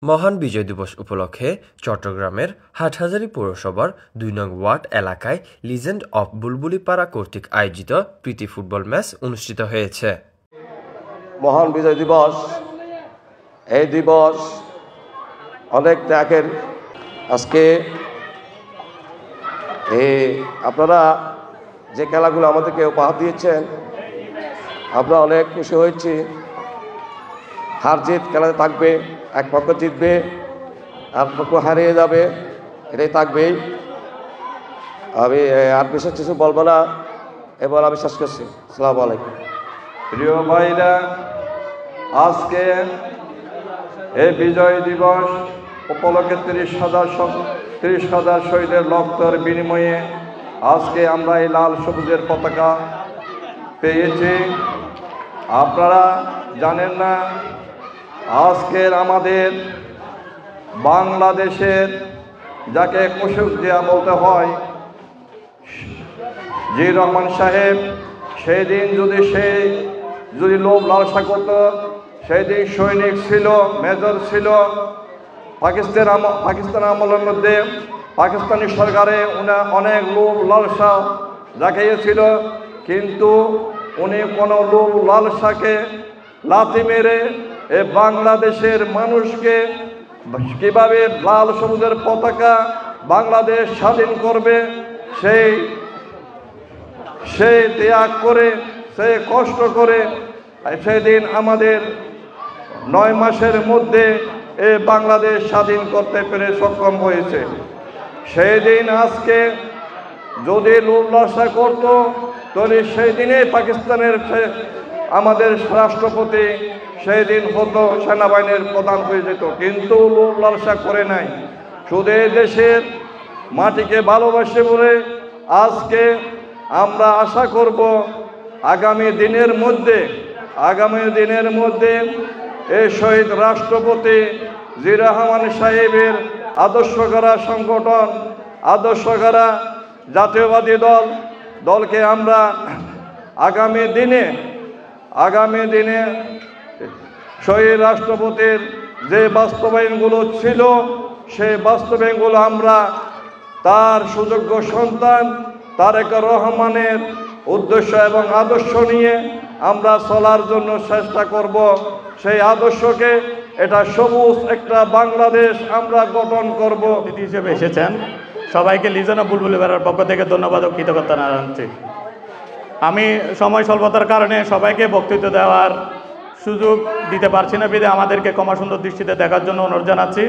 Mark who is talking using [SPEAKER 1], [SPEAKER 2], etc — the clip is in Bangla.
[SPEAKER 1] মহান বিজয় দিবস উপলক্ষে চট্টগ্রামের হাটহাজারী পৌরসভার ২ নং ওয়ার্ড এলাকায় লিজেন্ড অব বুলবুলিপাড়া কর্তৃক আয়োজিত প্রীতি ফুটবল ম্যাচ অনুষ্ঠিত হয়েছে।
[SPEAKER 2] মহান বিজয় দিবস, এই দিবস অনেক ত্যাগের। আজকে আপনারা যে খেলাগুলো আমাদেরকে উপহার দিয়েছেন, আমরা অনেক খুশি হয়েছি। হার জিত খেলাতে থাকবে, এক পক্ষ জিতবে আর পক্ষ হারিয়ে যাবে, এটাই থাকবেই। আমি আর বিশেষ কিছু বলবো না, এবার আমি শেষ করছি। আসসালামু আলাইকুম।
[SPEAKER 3] প্রিয় ভাইরা, আজকে এই বিজয় দিবস উপলক্ষে ৩০,০০০ শহীদের রক্তের বিনিময়ে আজকে আমরা এই লাল সবুজের পতাকা পেয়েছি। আপনারা জানেন না, আজকের আমাদের বাংলাদেশের যাকে কুশক জিয়া বলতে হয়, জিয়া রহমান সাহেব, সেই দিন যদি লোভ লালসা করত, সেই দিন সৈনিক ছিল, মেজর ছিল। পাকিস্তান আমলের মধ্যে পাকিস্তানি সরকারে অনেক লোভ লালসা দেখিয়েছিল, কিন্তু উনি কোনো লোভ লালসাকে লাথি মেরে এ বাংলাদেশের মানুষকে কিভাবে লাল সবুজের পতাকা বাংলাদেশ স্বাধীন করবে সেই ত্যাগ করে, সেই কষ্ট করে সেদিন আমাদের 9 মাসের মধ্যে এ বাংলাদেশ স্বাধীন করতে পেরে সক্ষম হয়েছে। সেই দিন আজকে যদি লোভ লালসা করত, তাহলে সেই দিনে পাকিস্তানের আমাদের রাষ্ট্রপতি সেই দিন হতো সেনাবাহিনীর প্রধান হয়ে যেত, কিন্তু লোভ লালসা করে নাই। শুধু দেশের মাটিকে ভালোবাসে বলে আজকে আমরা আশা করব আগামী দিনের মধ্যে এই শহীদ রাষ্ট্রপতি জিয়া রহমান সাহেবের আদর্শ করা সংগঠন, আদর্শ করা জাতীয়বাদী দলকে আমরা আগামী দিনে শহীদ রাষ্ট্রপতির যে বাস্তবায়নগুলো ছিল, সেই বাস্তবায়নগুলো আমরা তার সুযোগ্য সন্তান তারেক রহমানের উদ্দেশ্য এবং আদর্শ নিয়ে আমরা চলার জন্য চেষ্টা করব। সেই আদর্শকে এটা সবুজ একটা বাংলাদেশ আমরা গঠন করব।
[SPEAKER 4] অতিথি হিসেবে এসেছেন, সবাইকে লিজেন্ড অব বুলবুলিপাড়ার পক্ষ থেকে ধন্যবাদ ও কৃতজ্ঞতা জানাচ্ছি। আমি সময় স্বল্পতার কারণে সবাইকে বক্তব্য দেওয়ার সুযোগ দিতে পারছি না, বিধায় আমাদেরকে ক্ষমা সুন্দর দৃষ্টিতে দেখার জন্য অনুরোধ জানাচ্ছি।